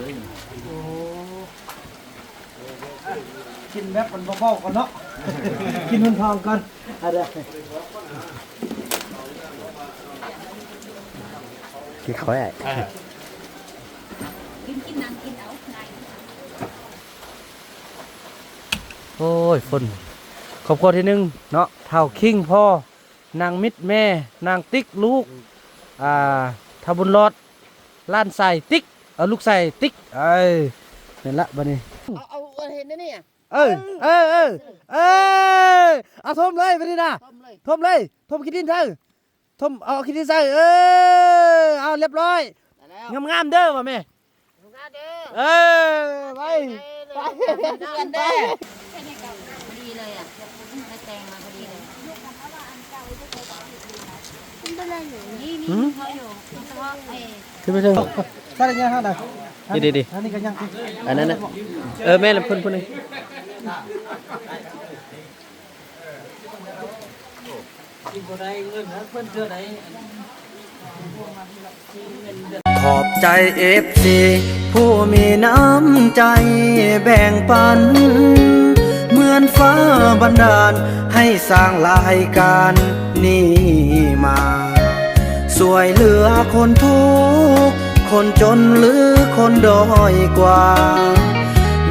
ยโอ้กินแบบมันเบาๆก่อนเนาะ กินมันทองก่อนอะไรกินเขาได้กินนางกินเอาไง โอ้ยฝนขอบคุณที่หนึ่งเนาะเท่าคิงพ่อนางมิตรแม่นางติ๊กลูกทาบุญรอดล้านใส่ติ๊กเอาลูกใส่ติ๊กเอ้ยนี่ละบัดนี้เอาเห็นนี่เออเอาทมเลยบัดนี้นะทมขี้ดินเถอะทมเอาขี้ดินใส่เอาเรียบร้อยงามๆเด้อว่ะแม่ไปเดือนได้แค่นี้ก็พอดีเลยอ่ะได้แตงมาพอดีเลยนี่เขาอยู่เฉพาะขึ้นไปเถอะใช่ไหมเนี่ยฮะนะดีอันนี้ก็ยังอันนั้นนะแม่ละคนนึงขอบใจFC ผู้มีน้ำใจแบ่งปันเหมือนฟ้าบันดาลให้สร้างรายการนี้มาสวยเหลือคนทุกข์คนจนหรือคนด้อยกว่า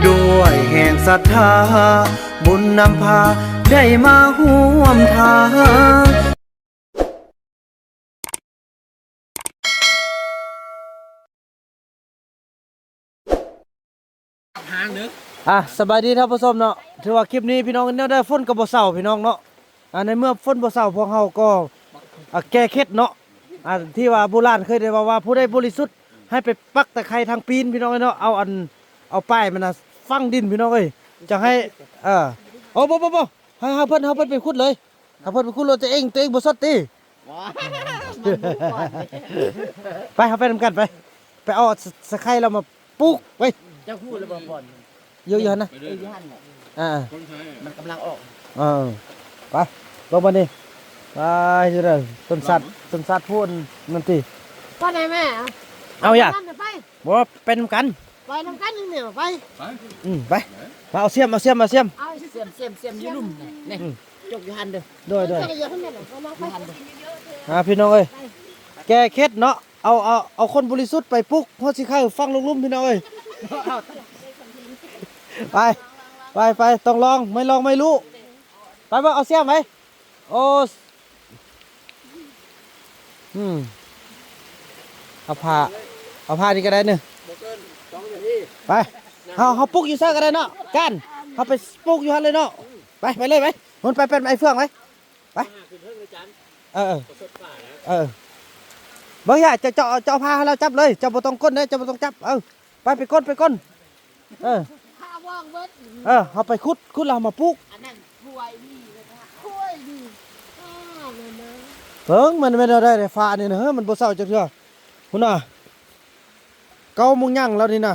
ด้วยแห่งศรัทธาบุญนำพาได้มาร่วมทางสบายดีท่านผู้ชมเนาะถือว่าคลิปนี้พี่น้องเนี่ยได้ฝนกับบ่เศร้าพี่น้องเนาะในเมื่อฝนบ่เศร้าพวกเฮาก็แก้เคล็ดเนาะที่ว่าโบราณเคยได้ว่าผู้ใดบริสุทธิ์ให้ไปปักตะไคร้ทางปีนพี่น้องเนาะเอาป้ายมันน่ะฝังดินพี่น้องเอ้ยจะให้โอ้บ่ให้เพิ่นไปขุดเลยถ้าเพิ่นไปขุดแล้วตัวเองบ่สดติไปเฮาไปนำกันไปเอาตะไคร้เรามาปลูกไปเจ้าพูดแล้วบ่ผ่อนเยอะๆนะอยู่หั่นมันกำลังออกไปลงมานี่ไปเด้อต้นสัตว์พูดนั่นติไปไหนแม่เอาอย่าบ่เป็นกัน ไปทำกันนึงเนี่ยไปไปมาเอาเสียมเอาเสียมอยู่ลุ่มนี่จกอยู่หั่นเด้อด้วยพี่น้องเอ้ยแก้เคล็ดเนาะเอาคนบริสุทธิ์ไปปลุกฮอดสิเข้าฟังลงลุ่มพี่น้องเอ้ยไปต้องลองไม่ลองไม่รู้ไปบ่เอาเสียมไหมโอ้เอาผ้านี่ก็ได้เนี่ยไปเขาปลุกอยู่ซะก็ได้เนาะกันเขาไปปลุกอยู่หั่นเลยเนาะไปเลยไปมันไปเป็นไอ้เฟื่องไปเบิ่งอย่าจะเจาะผ้าให้เราจับเลยจะบ่ต้องก้นนะจะบ่ต้องจับไปก้นเขาไปขุดเรามาปลูกอันนั้นคุยดีเลยนะคุยดีเลยนะเพิ่งมันไม่ได้ฟ้านี่นะมันบ่เศร้าจักเทื่อพุ่นน่ะเกามุงยั่งแล้วนี่นะ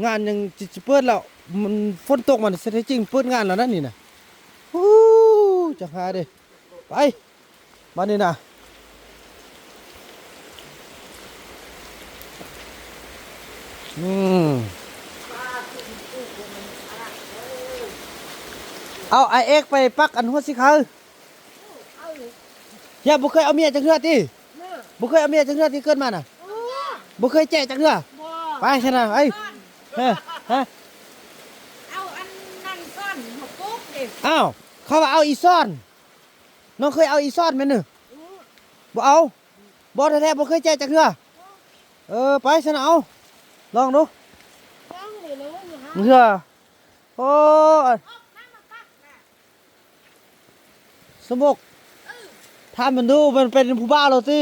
งานยังสิเปิดแล้วมันฝนตกมันแท้จริงเปิดงานแล้วนั่นนี่นะจะหาดิไปมานี่นะเอาไอเอ็กไปปักอันหัวสิเขาอย่าบุเคยเอาเมียจังเทื่อติบุเคยเอาเมียจังเทื่อที่เกิดมาน่ะบุเคยแจกจังเทื่อไปใช่ไหมฮะเอาอันนั่นซ่อนหัวปุ๊บดิอ้าวเขาว่าเอาอีซ่อนน้องเคยเอาอีซ่อนไหมหนึ่งบ่เอาบ่แท้ๆบุเคยแจกจังเทื่อไปใช่ไหมเอาลองดูเทื่อโอ้สมบกถ้ามันดูมันเป็นผู้บ้าเราสิ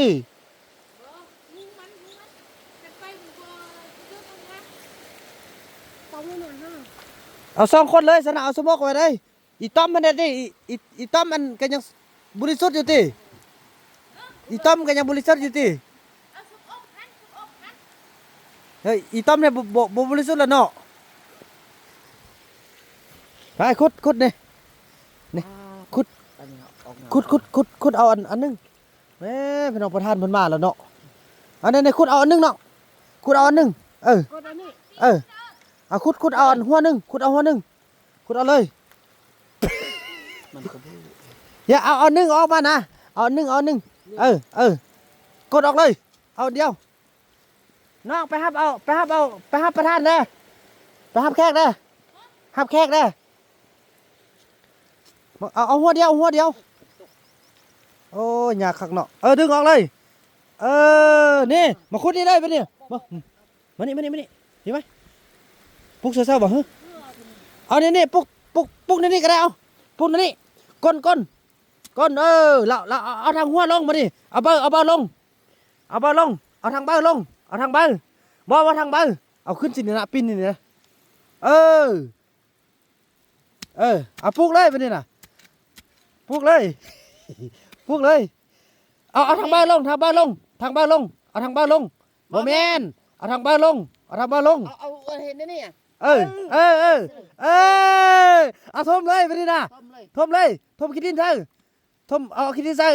เอา2 คนเลยสนะเอาสมบกไว้เลยอีต้อมมันได้อีต้อมมันก็ยังบริสุทธิ์อยู่ติอีต้อมก็ยังบริสุทธิ์อยู่ติเฮ้ยอีต้อมเนี่ยบริสุทธิ์แล้วเนาะไปขุดนี่ขุดเอาอันนึงแม่พี่น้องประธานเพิ่นมาแล้วเนาะอันนี้ขุดเอาอันนึงเนาะขุดเอาอันนึง เอาขุดเอาอันหัวหนึงขุดเอาหัวหนึงขุดเอาเลย มันก็ อย่าเอาหนึ่งออกมานะเอาหนึ่งกดออกเลยเอาเดียวน้องไปหับประธานเลยไปหับแขกเลยหับแขกเลยเอาหัวเดียวโอ้ยยากคักเนาะดึงออกเลยนี่มาขุดนี่ได้ปะเนี่ยมานี่เห็นไหมปุ๊กเศร้าๆบ่ฮึเอานี่ปุ๊กนี่ก็ได้เอาปุ๊กนี่ก้นเราเอาทางหัวลงมาดิเอาเบอร์ลงเอาทางเบอร์ลงเอาทางเบอร์บ่ว่าทางเบอร์เอาขึ้นสินี่นะปิ้นนี่นะเอาปุ๊กเลยไปนี่น่ะปุ๊กเลยเอาทางเบอร์ลงเอาทางเบอร์ลงบ่แม่นเอาทางเบอร์ลงเอาเห็นนี่อ่ะ เอาทมเลยไปนี่น่ะ ต้มเลย ทมขี้ดินใส่เอาขี้ดินใส่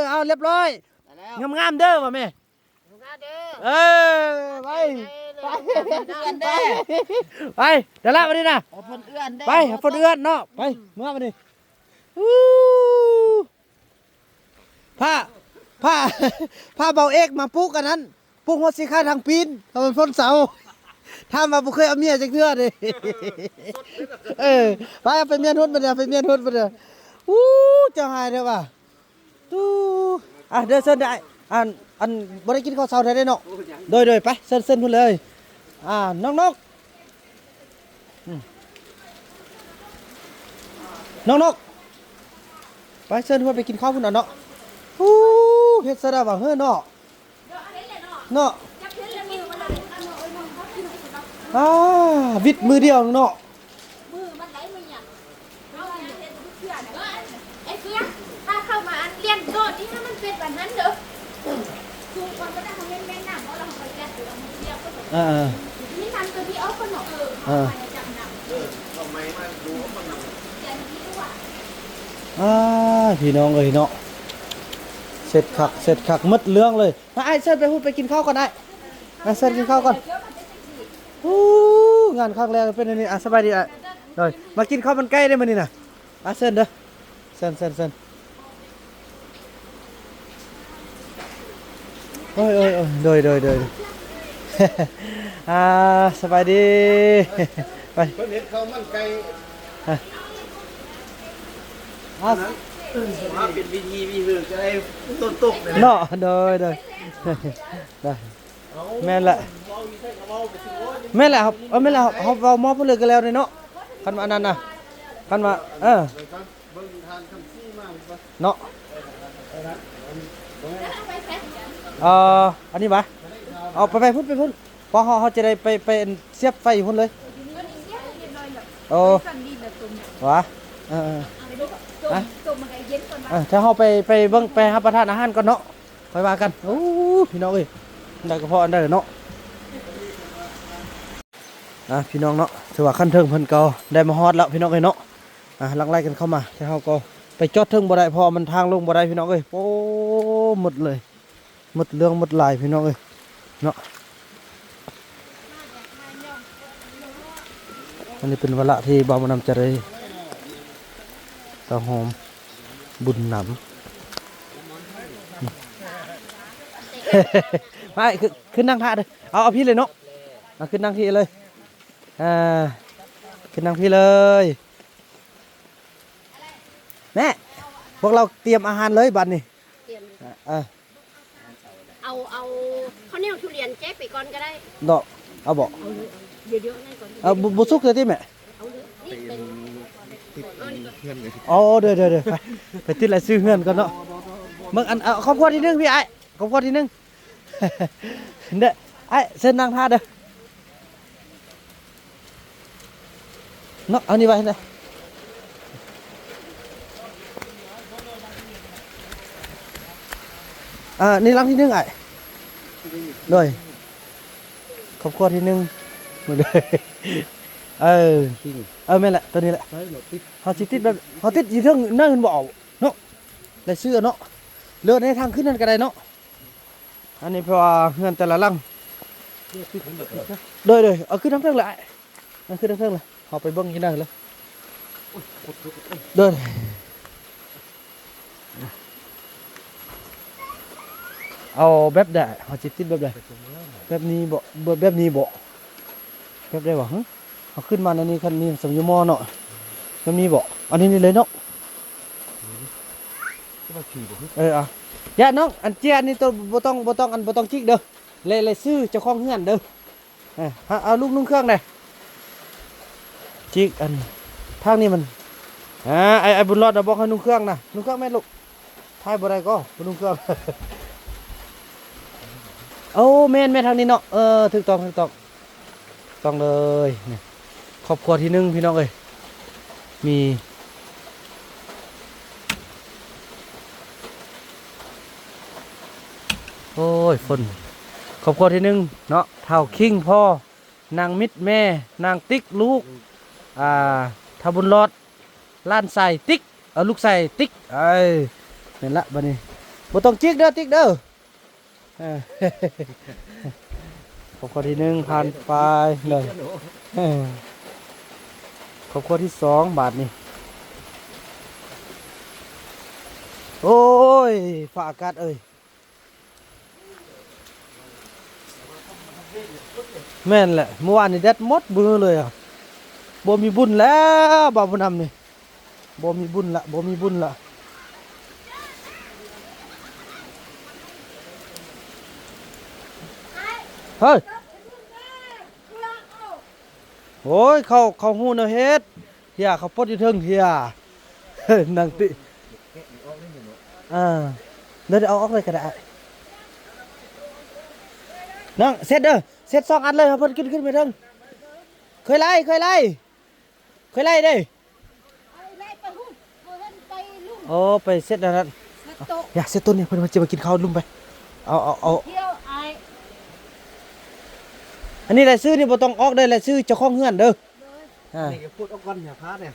เอาเรียบร้อย แล้ว งามๆเด้อว่ะแม่ เด้อ ไป เอื้อนเด้อ ไปเดี๋ยวละมาดินะ เอาเพิ่นเอื้อนเด้อ ไปฝนเอื้อนเนาะไปเมื่อมาดิผ้าผ้าเบาเอกมาปลูกกันนั้นปลูกหัวสีข้าทางปีนทำเป็นฝนเสาถ้ามาบุเคยเอาเมียจากเนื้อดิไปเอาไปเมียนทุนไปเดี๋ยวเจ้าหายเด้อว่ะเดินเส้นได้อันบ่ได้กินข้าวเช้าได้เนาะโดยไปเส้นพุ่นเลยน้องนกไปเส้นพุ่นไปกินข้าวพุ่นเนาะเฮ็ดซะได้บ่เฮ้อเนาะวิดมือเดียวเนาะ มือมันไหลมืออย่างเอาเห็นเพื่อนไอ้เสียถ้าเข้ามาเรียนโดดที่ถ้ามันเป็นแบบนั้นเด้อครูคนก็ได้เขาเล่นแม่น้ำเพราะเราไปแก้ตัวมันเรียกก็แบบนี่ทำตัวที่เอาขนมมาจำนำทำไมมาดูมันนำอย่างนี้ด้วยพี่น้องเอ้ยเนาะเสร็จคักหมดเรื่องเลยไอ้เส้นไปพูดไปกินข้าวก่อนไอ้เส้นกินข้าวก่อนงานข้างแรกเป็นอันนี้สบายดีเลยมากินข้าวมันไก่ได้มั้ยนี่น่ะเส้นเด้อเส้นโอ้ยโดยสบายดีไปเพิ่นเห็นข้าวมันไก่ว่าเป็นวิธีวิหือจะได้ต้นตกเลย เนาะโดยได้แม่นแหละครับแม่นแหละครับเขาเอามอบเพิ่นเลยก็แล้วเนาะคันว่าอันนั้นน่ะคันว่าเบิ่งทานคำซี่มากเนาะอันนี้บ่เอาไปพุ่นพอเขาจะได้ไปเสียบไฟพุ่นเลยโอ้วะถ้าเขาไปเบิ่งไปรับประทานอาหารก่อนเนาะค่อยว่ากันโอ้พี่น้องเอ้ยได้ก็พออันได้เนาะพี่น้องเนาะถือว่าขั้นเทิงเพิ่นก็ได้มาฮอดแล้วพี่น้องเอ้ยเนาะลังไล่กันเข้ามาแต่เฮาก็ไปจอดเทิงบ่ได้เพราะมันทางลงบ่ได้พี่น้องเอ้ยโอ้หมดเลยหมดเรื่องหมดลายพี่น้องเอ้ยเนาะอันนี้เป็นวาระที่บ่าวนำจะได้ตาหอมบุญหนำไม่ขึ้นนั่งท่าเลยเอาพี่เลยเนาะขึ้นนั่งพี่เลยขึ้นนั่งพี่เลยแม่พวกเราเตรียมอาหารเลยบัดนี้เอาข้าวเหนียวทุเรียนแจ๊กไปก่อนก็ได้เนาะเอาบอกเยอะๆนั่นก่อนเอาบุซุกเลยที่แม่อ๋อเดี๋ยวไปติดอะไรซื้อเงินก่อนเนาะมึงเอาครอบครัวที่นึงพี่ไอ้ครอบครัวที่นึงเด้อไอ้เส้นนางท่าเด้อเนาะเอานี่ไปเลยนี่รังที่นึงไอ้ด้วยครอบครัวที่นึงมาเลยแม่นแหละตัวนี้แหละเขาติดแบบเขาติดอยู่เรื่องนั่นบ่เอาเนาะเลยซื้อเนาะเลือดในทางขึ้นนั่นก็ได้เนาะอันนี้เพราะว่าเงินแต่ละลัง โดยเอาขึ้นทั้งเทิงเลยเอาขึ้นทั้งเทิงเลยเอาไปเบิ้งที่นั่นเลยโดยเอาแบบใดเอาจิตติดแบบใดแบบนี้บ่แบบนี้บ่แบบได้บ่ฮะเอาขึ้นมาในนี้คันนี้สมยมอเนาะแบบนี้บ่อันนี้เลยเนาะอ่ะอย่าน้องอันเจียนี่ตัวบ่ต้องจิกเด้อเลยซื้อเจ้าของเฮือนเด้อเอาลูกนุ่งเครื่องได้จิกอันทางนี้มันไอ้บุญรอดบอกให้นุ่งเครื่องนะนุ่งเครื่องแม่ลูกทายบ่ได้ก็บ่นุ่งเครื่องโอ้แม่นทางนี้เนาะถูกต้องเลยนี่ครอบครัวที่หนึ่งพี่น้องเอ้ยมีโอ้ยฝนครอบครัวที่หนึ่งเนาะเท่าคิงพ่อนางมิตรแม่นางติ๊กลูกทาบุญรอดล้านใส่ติ๊กเอาลูกใส่ติ๊กนี่นละบัดนี้บ่ต้องจิกเด้อติ๊กเด้อครอบครัวที่หนึ่งผ่านไปเลยครอบครัวที่สองบาทนี่โอ้ยฝ่าอากาศเอ้ยแม่นแหละเมื่อวานนี่แดดมดเบื่อเลยบ่มีบุญแล้วบ่าวบุญนำนี่บ่มีบุญละเฮ้ยโอ้ยเขาหูเนาะเฮ็ดเฮียเขาปดอยู่เทิงเฮียนังติเดี๋ยวเอาออกเลยก็ได้น้องเสร็จเด้อเสร็จ2 อันเลยครับเพิ่นขึ้นไปเทิงเคยไล่เด้โอ้ไปเสร็จแล้วนั่นอยากเสร็จต้นนี่เพิ่นจะมากินข้าวลุ่มไปเอาอันนี้รายชื่อนี่บ่ต้องออกได้รายชื่อเจ้าของเฮือนเด้อนี่ก็พูดเอาก่อนอย่าพลาดเนี่ย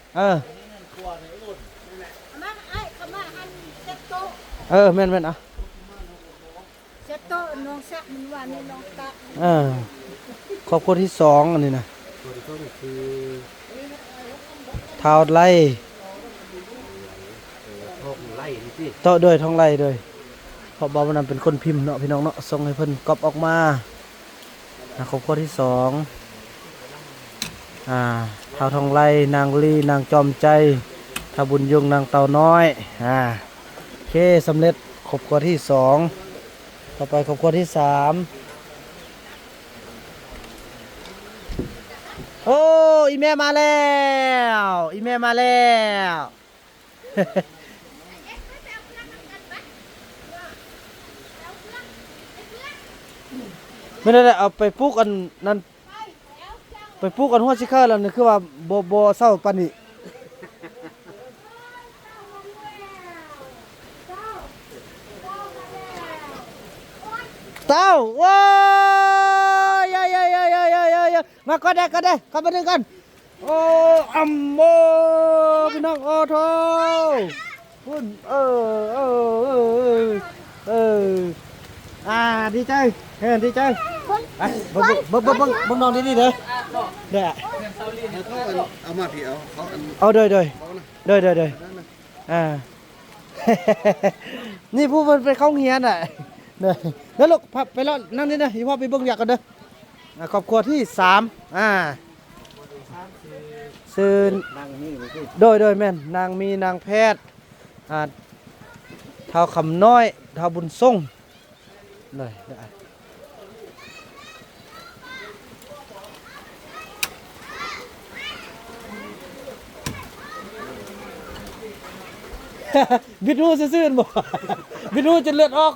แม่นอ่ะเจ็ดโตน้องสักมันว่านี่น้องตะครอบครัวที่สองอันนี้นะท้าวไล่ต่อด้วยท้องไล่ด้วยเพราะบ่าวมันเป็นคนพิมพ์เนาะพี่น้องเนาะส่งให้เพิ่นก๊อปออกมาครอบครัวที่สองท้าวทองไล่นางลีนางจอมใจท้าวบุญยงนางเต่าน้อยโอเคสำเร็จครอบครัวที่สองต่อไปครอบครัวที่สามโอ้อีแม่มาแล้วไม่ได้เอาไปปลูกอันนั้นไปปลูกอันหัวชิคาแล้วนี่คือว่าบ่เศร้าปานนี้เต้าว้ายมาก็ได้เข้ามาดึงกันโอ้อัมโมพี่น้องโอ้โธ่คุณดีใจดีใจไปบังน้องดีๆเด้อเด้อเอามาพี่เอาเด้อนี่ผู้มันไปเข้าเฮียนเด้อแล้วลูกไปแล้วนั่งนี่นะพ่อไปเบิ่งอยากกันเด้อครอบครัวที่สามซื้อโดยแม่นนางมีนางแพทย์เท้าคำน้อยเท้าบุญส่งเลยบิดหูซื่อๆบ่บิดหูจะเลือดออก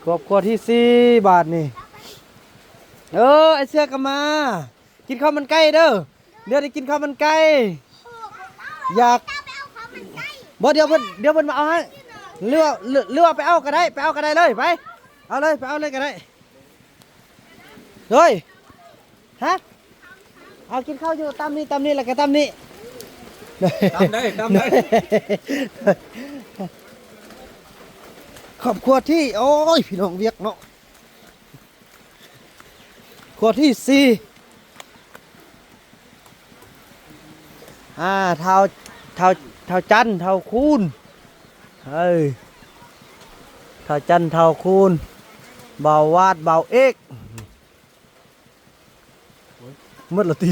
ครอบครัวที่4 บาทนี่ไอเสื้อก็มากินข้าวมันไก่เด้อเดี๋ยวได้กินข้าวมันไก่อยากบ่เดี๋ยวเพิ่นมาเอาให้เรือไปเอาก็ได้เลยไปเอาเลยก็ได้เฮ้ยฮะเอากินข้าวอยู่ตามนี้แล้วก็ตามนี้ ตามได้ ครอบครัวที่โอ้ยพี่น้องเวียกเนาะครัวที่สี่เท้าจันทร์เท้าคูณเฮ้ยเท้าจันทร์เท้าคูณเบาวาดเบาเอกมืดละตี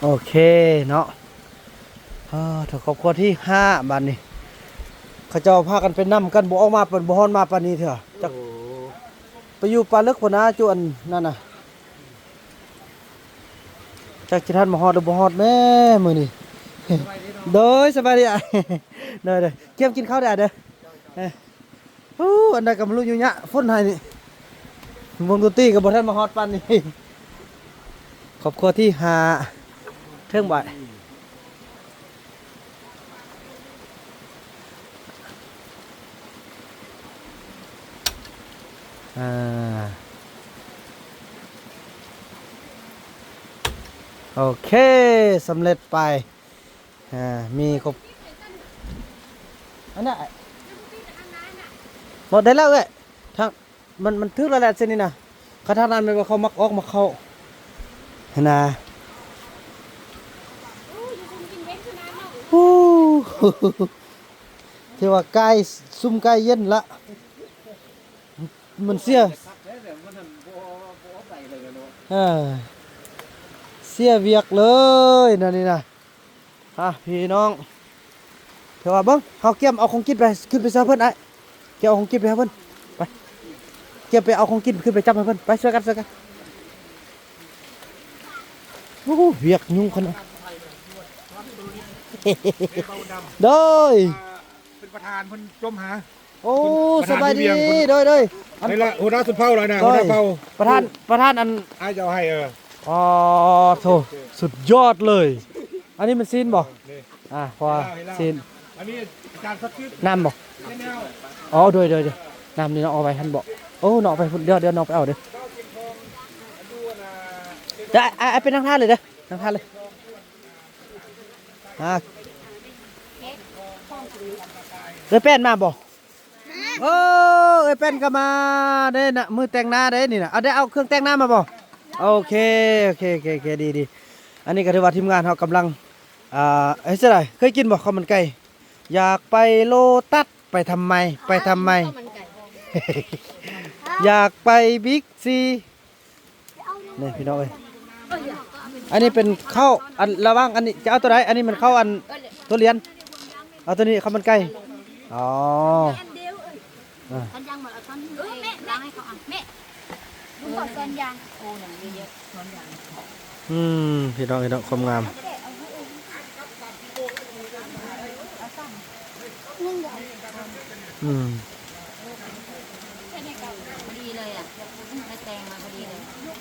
โอเคเนาะถ้าครอบครัวที่5บัดนี้เขาเจ้าพากันไปนำกันบ่ออกมาเป็นบ่ฮอนมาปานนี้เถอะจักไปอยู่ปลาลึกพุ่นนะจวนนั่นน่ะจักสิทันบ่ฮอดหรือบ่ฮอดแม่มื้อนี้ โดยสบายดีอ่ะ เด้อเกี่ยมกินข้าวได้เด้ออันใดก็บ่รู้อยู่ยะฝนให้นี่วงดนตรีก็บ่ทันมาฮอดปานนี้ ครอบครัวที่5เทิงบ่ายโอเคสำเร็จไปมีครบอันนั้นหมดได้แล้วเอ้ยทางมันทึกแล้วแหละเส้นนี้นะเขาทางนั้นมันเขามักออกมาเข้านะที่ว่าใกล้ซุ่มใกล้เย็นละมันเสียเสียเวียกเลยนั่นนี่นะพี่น้องเถอะว่าเบิ้งเฮาเก็บเอาของกินไปขึ้นไปซะเพิ่นไอ้เก็บเอาของกินไปให้เพิ่นไปเก็บไปเอาของกินขึ้นไปจับให้เพิ่นไปช่วยกันโอ้เวียกยุ่งขนาดโดยเป็นประธานเพิ่นจมหา โอ้สบายดีโดยนี่ละหัวหน้าสุดเผาเลยนะหัวหน้าเผาประธานอันไอ้เจ้าให้อ๋อโถสุดยอดเลยอันนี้มันซีนบ่พอซีนอันนี้การสักชื่อน้ำบ่อ๋อโดยน้ำนี่น้องเอาไปหันบ่โอ้น้องไปเดี๋ยวน้องไปเอาเด้อไอ้เป็นนั่งท่าเลยเด้อนั่งท่าเลยเอ้ยแป้นมาบ่โอ้เอ้ยแป้นก็มาเด้น่ะมือแต่งหน้าเด้นี่น่ะเอาเครื่องแต่งหน้ามาบ่โอเคดีอันนี้ก็ถือว่าทีมงานเขากำลังเท่าไหร่เคยกินบ่ข้าวมันไก่อยากไปโลตัสไปทำไม อยากไปบิ๊กซีนี่พี่น้องเอ้ยอันนี้เป็นข้าวอันระว่างอันนี้จะเอาตัวไหนอันนี้มันข้าวอันตัวเลียนเอาตัวนี้ข้าวมันไก่อ๋อตอนยางหมดเอาตอนแม่ล้างให้เขาแม่ลุงบอกตอนยางโอ้หนังเยอะตอนยางพี่น้องความงามดีเลยอ่ะได้แตงมาพอดีเลยนี่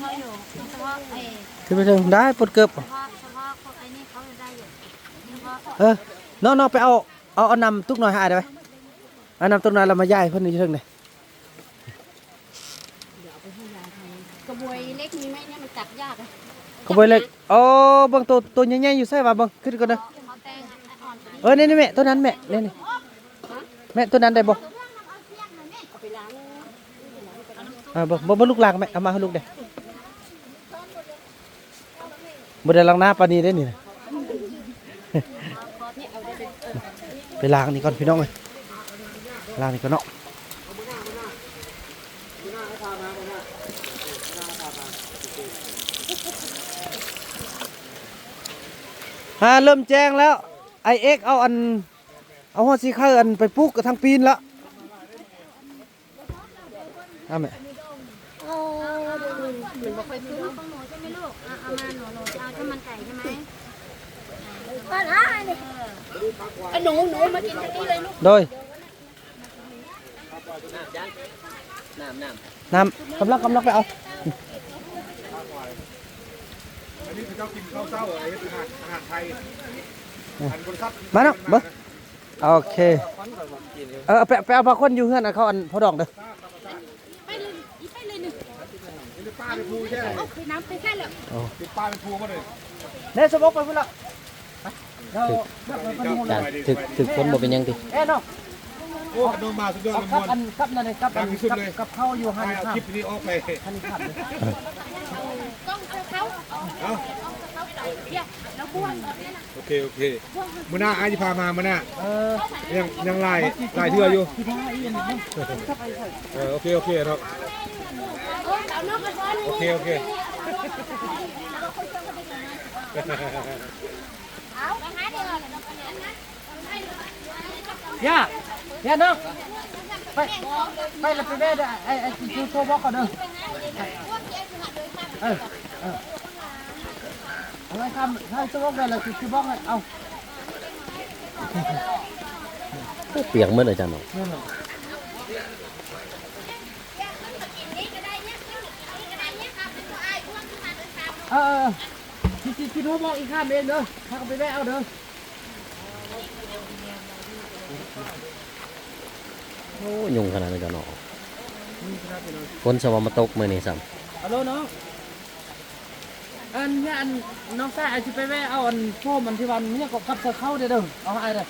เขาอยู่เฉพาะขึ้นไปถึงได้ปลดเกือบเฉพาะพวกไอ้นี่เขาได้นอยู่้องไปเอานำตุกหน่อยหาได้ไหมเอานำตุกหน่อยเรามาย่ายเพิ่นอยู่ถึงไหนกระบวยเล็กมีไหมเนี่ยมันจับยากเลยกระบวยเล็กบางตัวใหญ่ๆอยู่ใส่ว่าบางขึ้นก่อนเด้อนี่แม่ตัวนั้นแม่นี่แม่ตัวนั้นได้บ่บ่ลูกหลางแม่เอามาให้ลูกเด้บ่ได้ล้างหน้าปานนี้ได้นี่นะไปล้างนี่ก่อนพี่น้องเอ้ยล้างนี่ก่อนเนาะเริ่มแจ้งแล้วไอเอ็กเอาหัวสีข้าวอันไปปลูกกับทางปีนแล้วแม่เหมือนบอกไปซื้อของหนูใช่ไหมลูกเอามาหนูเอาข้าวมันไก่ใช่ไหมก็ได้หนูมากินที่นี่เลยลูกโดยน้ำกำลังไปเอา เจ้ากินข้าวเช้าอะไรอาหารไทยอันบริษัท มาเนาะเบิ่งโอเคไปเอาพาคนอยู่เฮือนเขาอันพอดอกเด้อ ไปเลยไปเลยหนึ่ง เป็นป้าเป็นภูใช่ไหม เอาคือน้ำไปแค่เลย เป็นป้าเป็นภูมาเลย เด้สมบไปพุ่นละเราไปนู่น จานถึกคนบ่เป็นหยังติ เอ้เนาะ โอ้ขนมมาสุดยอด เอา เลย กับ มวล อันกับนั่นเลยกับอันกับเข้าอยู่หัน เอา ข้าง คลิปนี้ออกไป หันข้าง กล้องเขา เอา เดี๋ยวแล้วพ่วงเนี่ยนะ โอเคมื้อหน้าไอ้จะพามามื้อหน้า เออ ยังลายเทื่ออยู่ ที่ได้อีกนิดนึง โอเคครับ เอานอกกระซ้อน โอเค เอาไปหาเดี๋ยวเราไปนั้นนะ ย่าน้องไปแล้วไปแม่ไอ้ที่โทรบอกก่อนเด้อเอาไว้ทำให้โทรบอกได้แล้วคือบอกให้เอา เปียกหมดเลยจานเนาะ ที่โทรบอกอีกข้ามเองเด้อถ้าไปแม่เอาเด้อ โอ้ยุงขนาดนั้นจานเนาะคนสวามาตกมื้อนี้ซ้ำ ฮัลโหลน้องอันนี้อันน้องแซ่ไอชิไปแม่เอาอันโฟมมันที่วันนี้ก็กับเข้าเด้อเอาไอ้เด้อ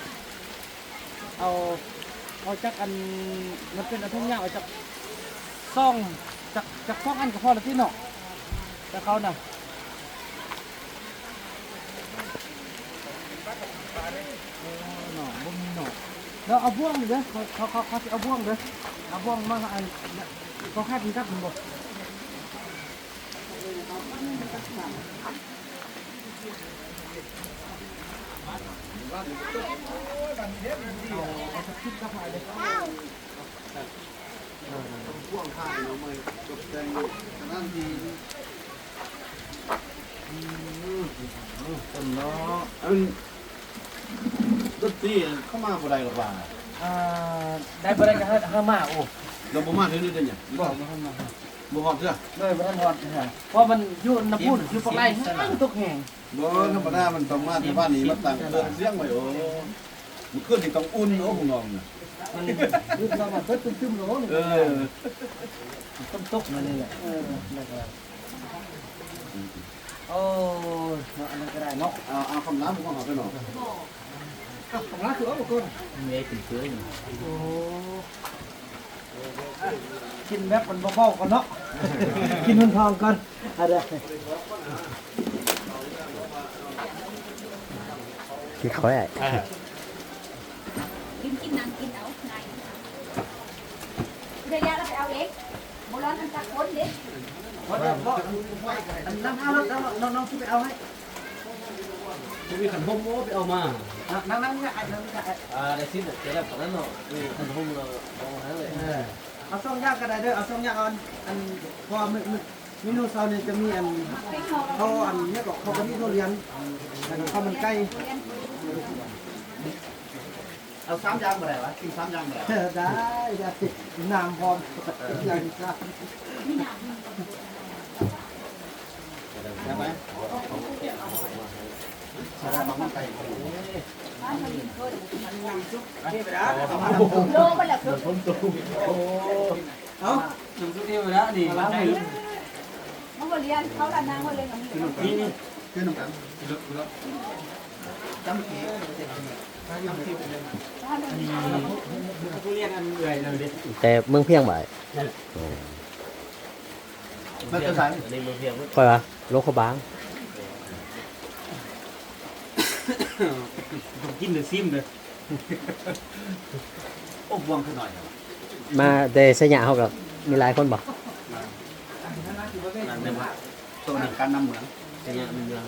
เอาจักอันมันเป็นอันทุ่งยาวเอาจักซ่องจักซ่องอันกับพ่อละที่เนาะแต่เขาน่ะเนาะบ่มีเนาะแล้วเอาบ่วงเด้อเขาสิเอาบ่วงเด้อเอาบ่วงมาอันเขาคาดกินกับผมบ่ ดนตรีเข้ามาบ่ได้หรอกว่า ได้บ่ได้ก็ให้มาโอ้ เราบ่มาเท่านี้เด้อเนี่ยบ่ฮอดเด้อ เลยบ่ทันฮอดเพราะมันอยู่น้ำพุอยู่ปากไร่ตกแห้ง บ่ธรรมดามันต้องมาที่บ้านนี้มันตั้งเรื่องเสียงไว้โอ้มันขึ้นนี่ต้องอุ่นโอ้ผมน้องน่ะ มันอยู่ประมาณเพิ่นตึ้มๆโลนึง เออ ต้มตกมานี่แหละโอ้อันนั้นก็ได้เนาะ เอาคำน้ำของเขาไปหน่อย ของร้านคือเอาบ่คน มีไอ้ขึ้นเชื้ออยู่ โอ้กินแบบมันเบาๆก่อนเนาะกินมันทองก่อนอะไร ที่เขาไอ้ กินนางกินเอาไงเดี๋ยวเราไปเอาเองโบราณมันตะคนเด็ก น้ำเอาแล้วน้องที่ไปเอาให้ มีขันพมโม้ไปเอามา นั่งเนี่ยไอ้นั่งเนี่ยไอ้ ได้สิ้นเดี๋ยวแล้วตอนนั้นเนาะมีขันพมเราเอาหาเลย เอาซ่องยากก็ได้เด้อเอาซ่องยากอันพอเมนูเช้านี่จะมีอันเขาอันเนี่ยก็เขาก็มีทุเรียนแล้วก็ข้าวมันไก่ เอา3อย่างบ่ได้วะกิน3อย่างบ่ได้ ได้น้ำพร้อมอย่างนี้ครับ ได้ไหมสาระมันไก่ โลมันแหละคือ เอาน้ำซุปนี่มาแล้วนี่ล้างให้ มันก็เรียนเขาละนางเขาเรียนกับมึง นี่ คือน้ำกัน ทุเรียนอันเอื่อยเลยดิ แต่เมืองเพียงบ่าย มันจะใส่ ค่อยวะโลกเขาบาง ผมกินเลยซิมเลย โอ้บวงขึ้นหน่อย มาแต่สยามเขากับมีหลายคนบอก นั่นเป็นตัวนี้การนำเหมือง สยามมันยัง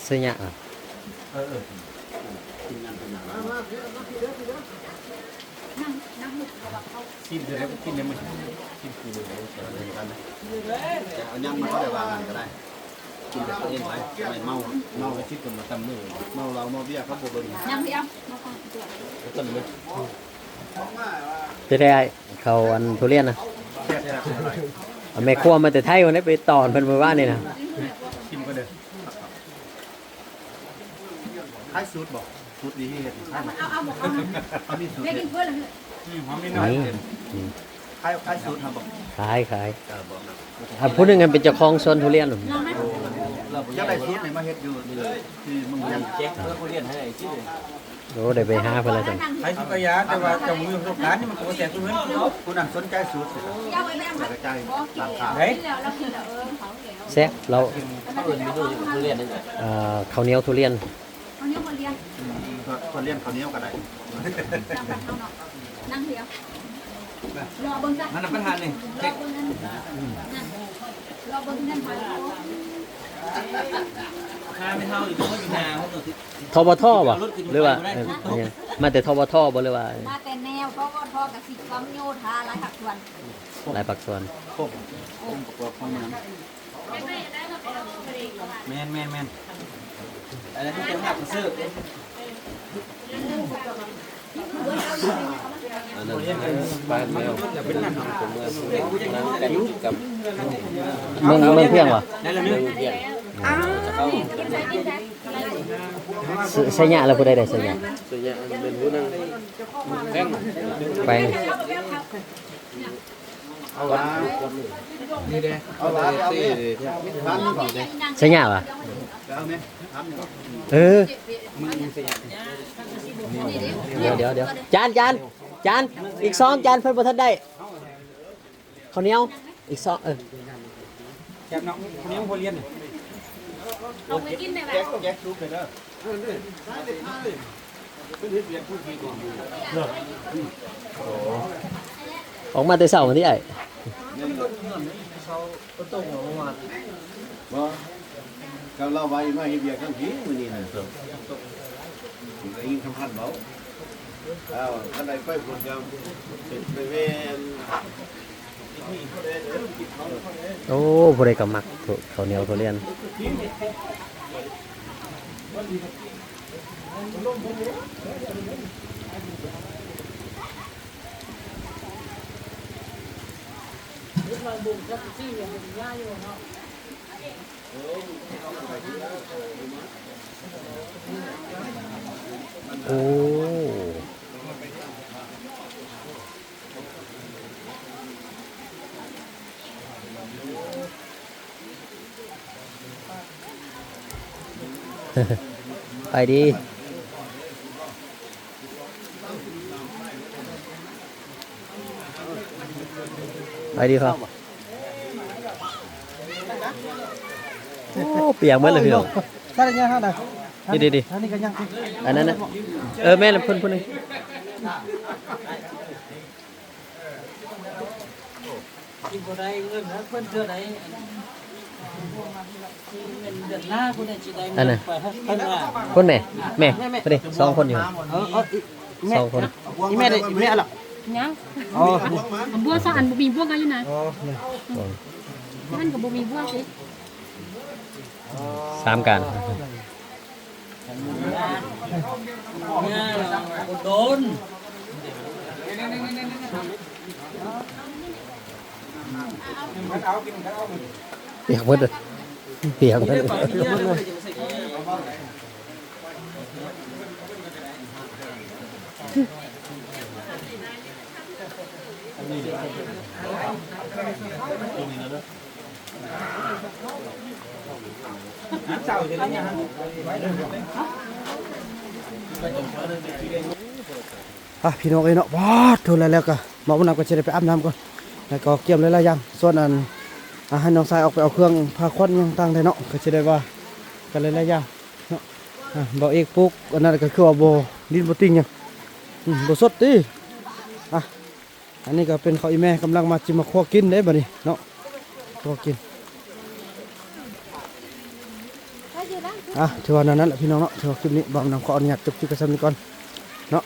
สยาม กินงานเป็นอย่าง นั่งหนุกเขาบอกเขา กินเดี๋ยวกินเดี๋ยวมันกินคือเดี๋ยวกันนะเอาย่างมาเขาได้วางก็ได้กินแบบตัวเองไว้ไม่เมาไปคิดกันมาตำมือเมาเราเมาเบี้ยเขาบอกเลย นั่งเดียวมาฟังตัว ต้นเลย จะได้เขาอันทุเรียนนะ เอาแม่ครัวมาแต่ไทยวันนี้ไปตอนเพิ่นมาว่านี่นะ ชิมก็เด้อคล้ายสูตรบอกสูตรดีที่เห็นคล้าย เอาหมดเอา มีสูตร แม่กินเพื่อนเลย หอมนิดหน่อย นี่ คล้ายสูตรทำบอก ขายขาย บอกนะ อ่ะพูดถึงกันเป็นเจ้าของสวนทุเรียนหรือ ลองไหม ยังได้สูตรไหนมาเฮ็ดอยู่นี่เลยที่มึงยังเช็ค โอ้ได้ไปหาเพิ่นแล้วจัง ใช้สุกยาแต่ว่าเจะมือประสบการณ์นี่มันก็แสบทุกเรื่องเนาะ คุณสนใจสูตร เอาไว้แม่ กระจายตามข่าว เฮ้ย แล้วเรากินแล้วเขาแล้ว แซ่บเราข้าวเหนียวทุเรียน เขาเนี่ยคนเรียน คนเลี้ยงข้าวเหนียวก็ได้ จำแบบเขาเนาะนั่งเดียวรอเบิ้งจ้ะ มันประทานนี่ รอเบิ้งนั่นรอเบิ้งนั่นไป ค่าไม่เท่าอีกก็อยู่นาเขาตัวที่ ทบทบ่หรือว่ายังมาแต่ทบทบ่หรือว่า มาแต่แนวก็ทอกับสิกรรมโยธาหลายหักส่วน หลายปักส่วน ครบองค์ประกอบของมัน แมนอะไรที่จะหักซื้อ บ้านแมว จะเป็นนั่น เมืองเพียงบ่ ได้แล้วนึง ใส่หญ้าแล้วผู้ใดได้ใส่หญ้าแปลง เอาละนี่เด้เอาละเอาสิทานก่อนเด้ ใส่หญ้าบ่ เอาไหมทานก่อน เออเดี๋ยวจานอีก2จานเพิ่นบ่ทันได้ข้าวเหนียวอีก2แซ่บเนาะคนนี้คนเรียน ลงไปกินได้ไหม แยกซุปเลยเด้อ ออกมาแต่เช้าวันที่ไอ้ บ่เขาเล่าไว้มาให้เบียร์ทั้งทีมื้อนี้น่ะได้ยินคำพันเบาเอาท่านใดไปผลยังไปเว้น โอ้ผู้ใดก็มักข้าวเหนียวทุเรียนโอ้ไปดีไปดีครับโอ้เปียกหมดเลยพี่น้อง ถ้าได้ยังเท่าไหร่ นี่ดิ อันนี้ก็ยัง อันนั้นนะแม่ละเพิ่นนึง กินบ่ได้เงินนะเพิ่นเทื่อใดเงินเดือนหน้าเพิ่นสิได้ อันน่ะ ไปให้เพิ่นว่า คนแม่ไปดิ2คนอยู่ 2คน อีแม่ได้อีแม่ล่ะ ยัง อ๋อ บัวสอันบ่มีบัวกันอยู่นะ อ๋อเนี่ย มันก็บ่มีบัวสิ 3การ เนี่ยโดน เปียกหมดเลยเปียกหมดเลย เจ้าจะได้ยัง พี่น้องเอ้ยเนาะว้าโทนแล้วก็หมอบุญนำก็จะได้ไปอาบน้ำก่อนแล้วก็เกี่ยมหลายๆอย่างส่วนอันให้น้องชายออกไปเอาเครื่องพาควันยังตั้งได้เนาะก็จะได้ว่ากันหลายๆอย่างเนาะบ่เอกปุ๊กอันนั้นก็คือว่าบ่ดินบ่ติงหยังบ่สดติอันนี้ก็เป็นข้าวอีแม่กำลังมาจิมาคั่วกินเด้บัดนี้เนาะคั่วกินถือว่านั้นแหละพี่น้องเนาะถือว่าคลิปนี้บ่าวนำขออนุญาตจบคลิปกันซ้ำนี้ก่อนเนาะ